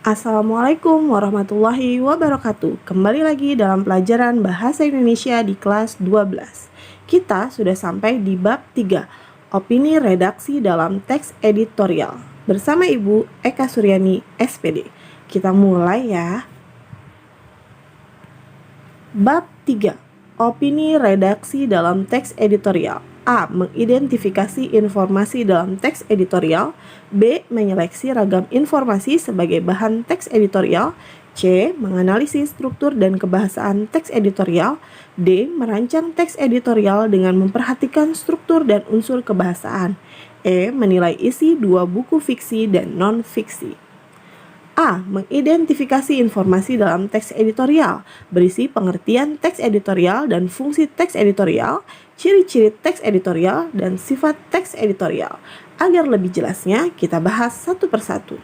Assalamualaikum warahmatullahi wabarakatuh. Kembali lagi dalam pelajaran Bahasa Indonesia di kelas 12. Kita sudah sampai di bab 3, opini redaksi dalam teks editorial. Bersama Ibu Eka Suryani, SPD. Kita mulai ya. Bab 3, opini redaksi dalam teks editorial. A. Mengidentifikasi informasi dalam teks editorial. B. Menyeleksi ragam informasi sebagai bahan teks editorial. C. Menganalisis struktur dan kebahasaan teks editorial. D. Merancang teks editorial dengan memperhatikan struktur dan unsur kebahasaan. E. Menilai isi dua buku fiksi dan non-fiksi. A. Mengidentifikasi informasi dalam teks editorial, berisi pengertian teks editorial dan fungsi teks editorial, ciri-ciri teks editorial, dan sifat teks editorial. Agar lebih jelasnya, kita bahas satu persatu.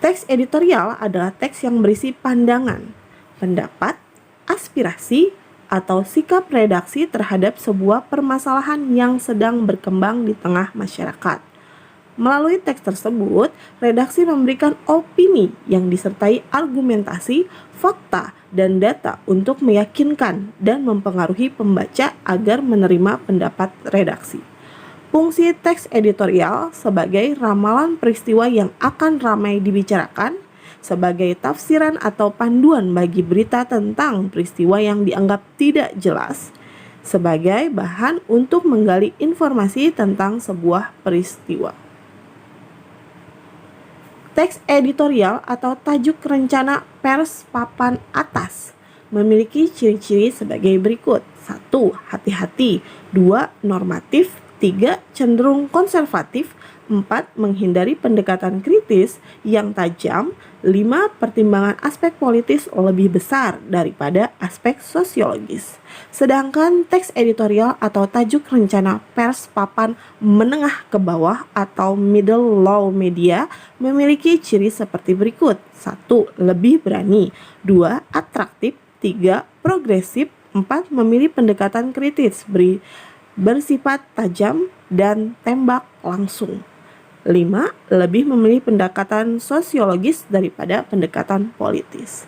Teks editorial adalah teks yang berisi pandangan, pendapat, aspirasi, atau sikap redaksi terhadap sebuah permasalahan yang sedang berkembang di tengah masyarakat. Melalui teks tersebut, redaksi memberikan opini yang disertai argumentasi, fakta, dan data untuk meyakinkan dan mempengaruhi pembaca agar menerima pendapat redaksi. Fungsi teks editorial sebagai ramalan peristiwa yang akan ramai dibicarakan, sebagai tafsiran atau panduan bagi berita tentang peristiwa yang dianggap tidak jelas, sebagai bahan untuk menggali informasi tentang sebuah peristiwa. Teks editorial atau tajuk rencana pers papan atas memiliki ciri-ciri sebagai berikut. 1. Hati-hati. 2. Normatif. 3. Cenderung konservatif. 4. Menghindari pendekatan kritis yang tajam. 5. Pertimbangan aspek politis lebih besar daripada aspek sosiologis. Sedangkan teks editorial atau tajuk rencana pers papan menengah ke bawah atau middle low media memiliki ciri seperti berikut. 1. Lebih berani. 2. Atraktif. 3. Progresif. 4. Memilih pendekatan kritis, bersifat tajam dan tembak langsung. 5. Lebih memilih pendekatan sosiologis daripada pendekatan politis.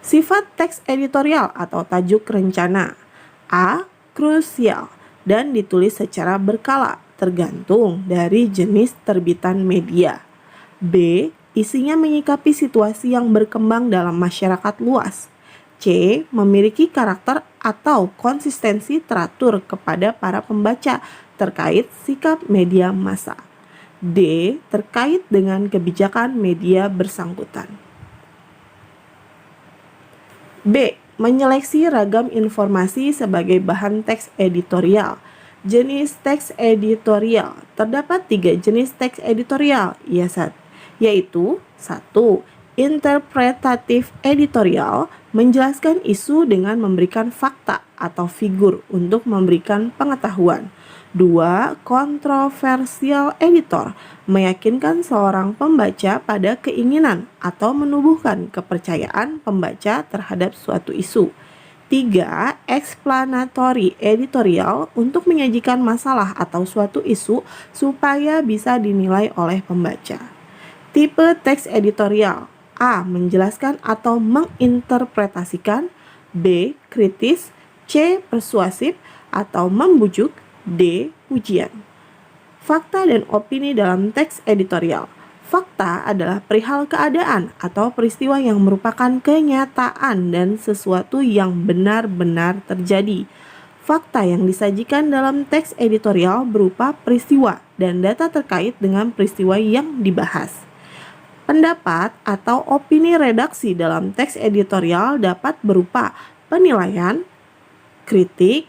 Sifat teks editorial atau tajuk rencana. A. Krusial dan ditulis secara berkala tergantung dari jenis terbitan media. B. Isinya menyikapi situasi yang berkembang dalam masyarakat luas. C. Memiliki karakter atau konsistensi teratur kepada para pembaca terkait sikap media massa. D. Terkait dengan kebijakan media bersangkutan. B. Menyeleksi ragam informasi sebagai bahan teks editorial. Jenis teks editorial. Terdapat 3 jenis teks editorial, yaitu 1. Interpretatif editorial, menjelaskan isu dengan memberikan fakta atau figur untuk memberikan pengetahuan. 2. Kontroversial editor, meyakinkan seorang pembaca pada keinginan atau menubuhkan kepercayaan pembaca terhadap suatu isu. 3. Explanatory editorial, untuk menyajikan masalah atau suatu isu supaya bisa dinilai oleh pembaca. Tipe teks editorial. A. Menjelaskan atau menginterpretasikan. B. Kritis. C. Persuasif atau membujuk. D. Ujian. Fakta dan opini dalam teks editorial. Fakta adalah perihal keadaan atau peristiwa yang merupakan kenyataan dan sesuatu yang benar-benar terjadi. Fakta yang disajikan dalam teks editorial berupa peristiwa dan data terkait dengan peristiwa yang dibahas. Pendapat atau opini redaksi dalam teks editorial dapat berupa penilaian, kritik,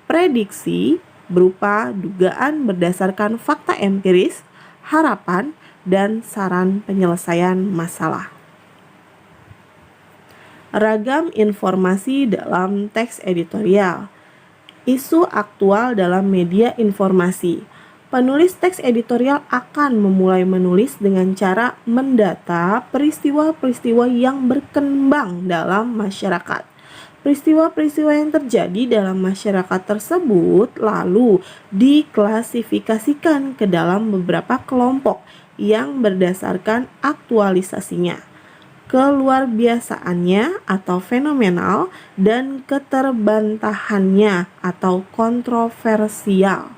prediksi, berupa dugaan berdasarkan fakta empiris, harapan, dan saran penyelesaian masalah. Ragam informasi dalam teks editorial. Isu aktual dalam media informasi. Penulis teks editorial akan memulai menulis dengan cara mendata peristiwa-peristiwa yang berkembang dalam masyarakat. Peristiwa-peristiwa yang terjadi dalam masyarakat tersebut lalu diklasifikasikan ke dalam beberapa kelompok yang berdasarkan aktualisasinya, keluarbiasaannya atau fenomenal, dan keterbantahannya atau kontroversial.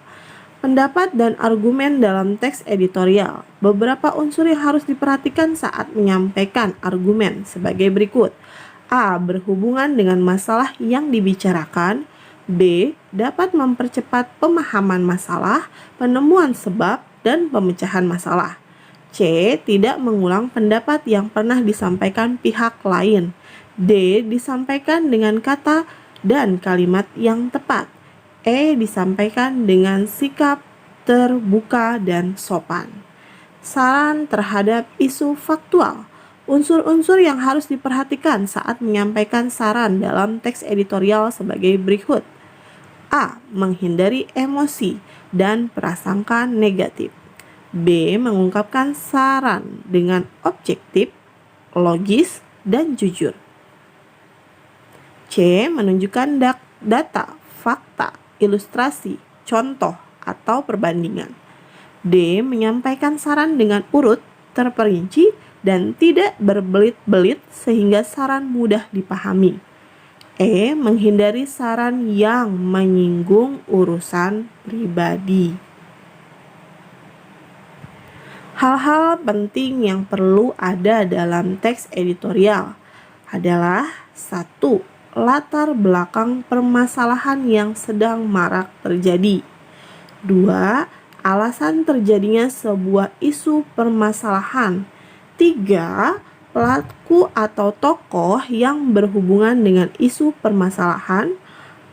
Pendapat dan argumen dalam teks editorial. Beberapa unsur yang harus diperhatikan saat menyampaikan argumen sebagai berikut. A. Berhubungan dengan masalah yang dibicarakan. B. Dapat mempercepat pemahaman masalah, penemuan sebab, dan pemecahan masalah. C. Tidak mengulang pendapat yang pernah disampaikan pihak lain. D. Disampaikan dengan kata dan kalimat yang tepat. E. Disampaikan dengan sikap terbuka dan sopan. Saran terhadap isu faktual. Unsur-unsur yang harus diperhatikan saat menyampaikan saran dalam teks editorial sebagai berikut. A. Menghindari emosi dan prasangka negatif. B. Mengungkapkan saran dengan objektif, logis, dan jujur. C. Menunjukkan data, fakta, ilustrasi, contoh, atau perbandingan. D. Menyampaikan saran dengan urut, terperinci, dan tidak berbelit-belit sehingga saran mudah dipahami. E. Menghindari saran yang menyinggung urusan pribadi. Hal-hal penting yang perlu ada dalam teks editorial adalah 1. Latar belakang permasalahan yang sedang marak terjadi. 2. Alasan terjadinya sebuah isu permasalahan. 3. Pelaku atau tokoh yang berhubungan dengan isu permasalahan.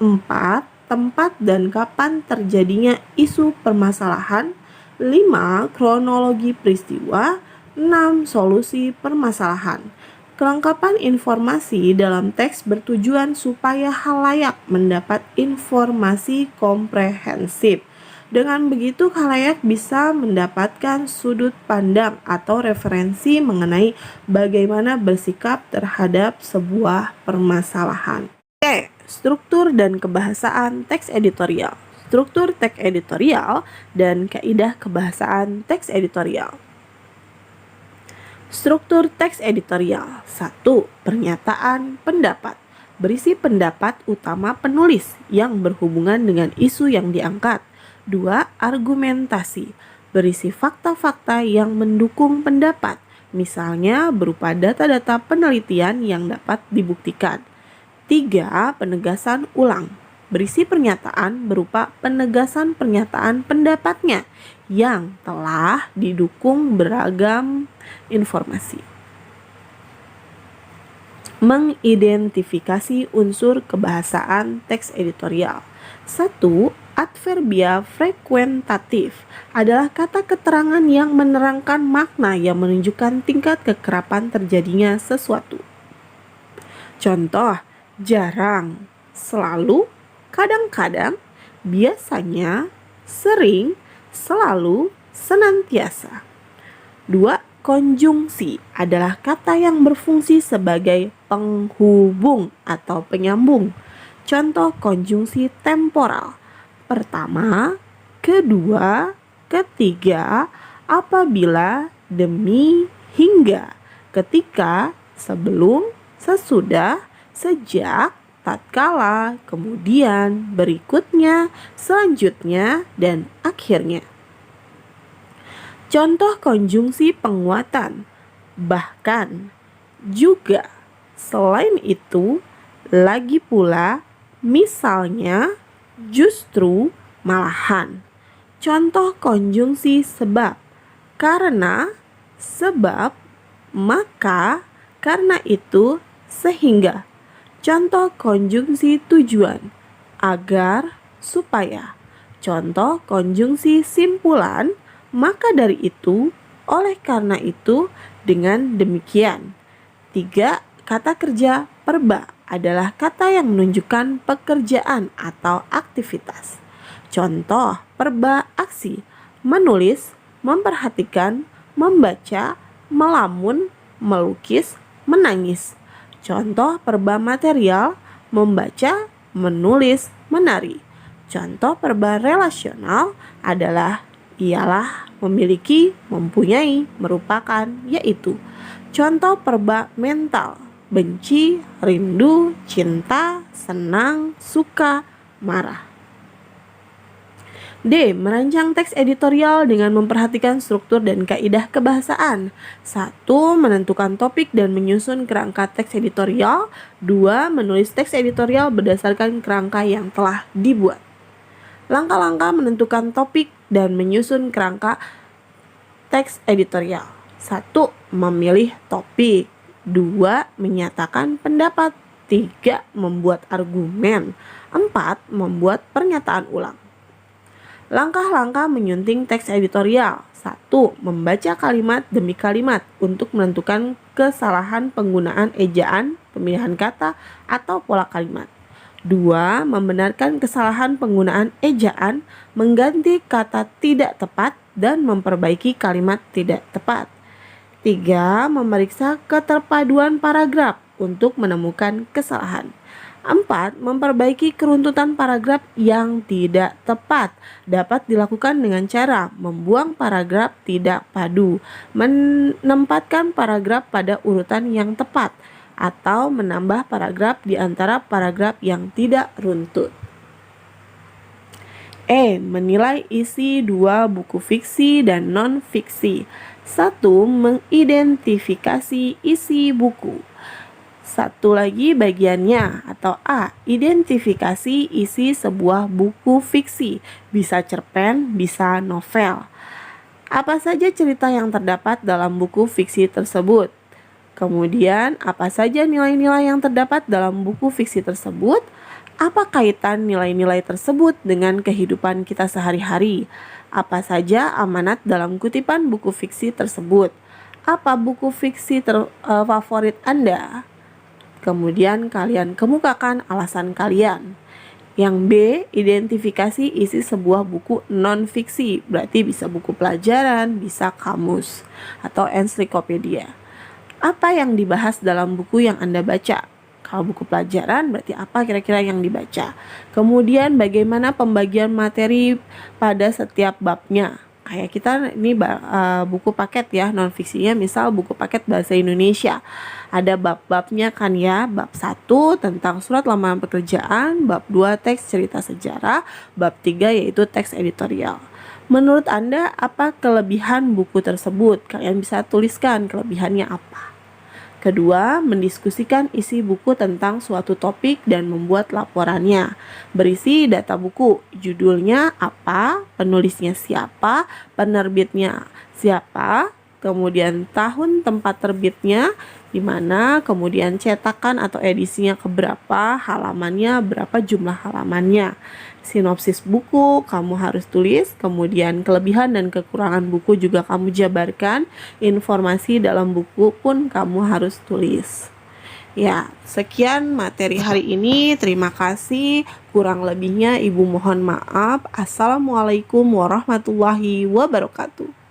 4. Tempat dan kapan terjadinya isu permasalahan. 5. Kronologi peristiwa. 6. Solusi permasalahan. Kelengkapan informasi dalam teks bertujuan supaya khalayak mendapat informasi komprehensif. Dengan begitu khalayak bisa mendapatkan sudut pandang atau referensi mengenai bagaimana bersikap terhadap sebuah permasalahan. Oke, struktur dan kebahasaan teks editorial. Struktur teks editorial dan kaidah kebahasaan teks editorial. Struktur teks editorial. 1. Pernyataan pendapat. Berisi pendapat utama penulis yang berhubungan dengan isu yang diangkat. 2. Argumentasi. Berisi fakta-fakta yang mendukung pendapat, misalnya berupa data-data penelitian yang dapat dibuktikan. 3. Penegasan ulang. Berisi pernyataan berupa penegasan pernyataan pendapatnya yang telah didukung beragam informasi. Mengidentifikasi unsur kebahasaan teks editorial. 1. Adverbia frekuentatif adalah kata keterangan yang menerangkan makna yang menunjukkan tingkat kekerapan terjadinya sesuatu. Contoh, jarang, selalu, kadang-kadang, biasanya, sering, selalu, senantiasa. 2. Konjungsi adalah kata yang berfungsi sebagai penghubung atau penyambung. Contoh konjungsi temporal. Pertama, kedua, ketiga, apabila, demi, hingga, ketika, sebelum, sesudah, sejak, tatkala, kemudian, berikutnya, selanjutnya, dan akhirnya. Contoh konjungsi penguatan. Bahkan, juga, selain itu, lagi pula, misalnya, justru, malahan. Contoh konjungsi sebab. Karena, sebab, maka, karena itu, sehingga. Contoh konjungsi tujuan. Agar, supaya. Contoh konjungsi simpulan. Maka dari itu, oleh karena itu, dengan demikian. 3. Kata kerja perba adalah kata yang menunjukkan pekerjaan atau aktivitas. Contoh perba aksi: menulis, memperhatikan, membaca, melamun, melukis, menangis. Contoh perba material: membaca, menulis, menari. Contoh perba relasional adalah ialah memiliki, mempunyai, merupakan, yaitu contoh verba mental: benci, rindu, cinta, senang, suka, marah. D. Merancang teks editorial dengan memperhatikan struktur dan kaidah kebahasaan. 1. Menentukan topik dan menyusun kerangka teks editorial. 2. Menulis teks editorial berdasarkan kerangka yang telah dibuat. Langkah-langkah menentukan topik dan menyusun kerangka teks editorial. 1. Memilih topik. 2. Menyatakan pendapat. 3. Membuat argumen. 4. Membuat pernyataan ulang. Langkah-langkah menyunting teks editorial. 1. Membaca kalimat demi kalimat untuk menentukan kesalahan penggunaan ejaan, pemilihan kata, atau pola kalimat. 2. Membenarkan kesalahan penggunaan ejaan, mengganti kata tidak tepat, dan memperbaiki kalimat tidak tepat. 3. Memeriksa keterpaduan paragraf untuk menemukan kesalahan. 4. Memperbaiki keruntutan paragraf yang tidak tepat. Dapat dilakukan dengan cara membuang paragraf tidak padu, menempatkan paragraf pada urutan yang tepat, atau menambah paragraf di antara paragraf yang tidak runtut. E. Menilai isi dua buku fiksi dan non-fiksi. 1. Mengidentifikasi isi buku. Satu lagi bagiannya atau A. Identifikasi isi sebuah buku fiksi. Bisa cerpen, bisa novel. Apa saja cerita yang terdapat dalam buku fiksi tersebut? Kemudian, apa saja nilai-nilai yang terdapat dalam buku fiksi tersebut? Apa kaitan nilai-nilai tersebut dengan kehidupan kita sehari-hari? Apa saja amanat dalam kutipan buku fiksi tersebut? Apa buku fiksi favorit Anda? Kemudian kalian kemukakan alasan kalian. Yang B. Identifikasi isi sebuah buku non-fiksi. Berarti bisa buku pelajaran, bisa kamus, atau ensiklopedia. Apa yang dibahas dalam buku yang Anda baca? Kalau buku pelajaran berarti apa kira-kira yang dibaca? Kemudian bagaimana pembagian materi pada setiap babnya? Kayak kita ini buku paket ya, non fiksinya misal buku paket bahasa Indonesia. Ada bab-babnya kan ya. Bab 1 tentang surat lamaran pekerjaan, bab 2 teks cerita sejarah, bab 3 yaitu teks editorial. Menurut Anda apa kelebihan buku tersebut? Kalian bisa tuliskan kelebihannya apa. Kedua, mendiskusikan isi buku tentang suatu topik dan membuat laporannya. Berisi data buku, judulnya apa, penulisnya siapa, penerbitnya siapa, kemudian tahun tempat terbitnya di mana, kemudian cetakan atau edisinya keberapa, halamannya berapa, jumlah halamannya. Sinopsis buku kamu harus tulis, kemudian kelebihan dan kekurangan buku juga kamu jabarkan, informasi dalam buku pun kamu harus tulis. Ya, sekian materi hari ini. Terima kasih. Kurang lebihnya Ibu mohon maaf. Assalamualaikum warahmatullahi wabarakatuh.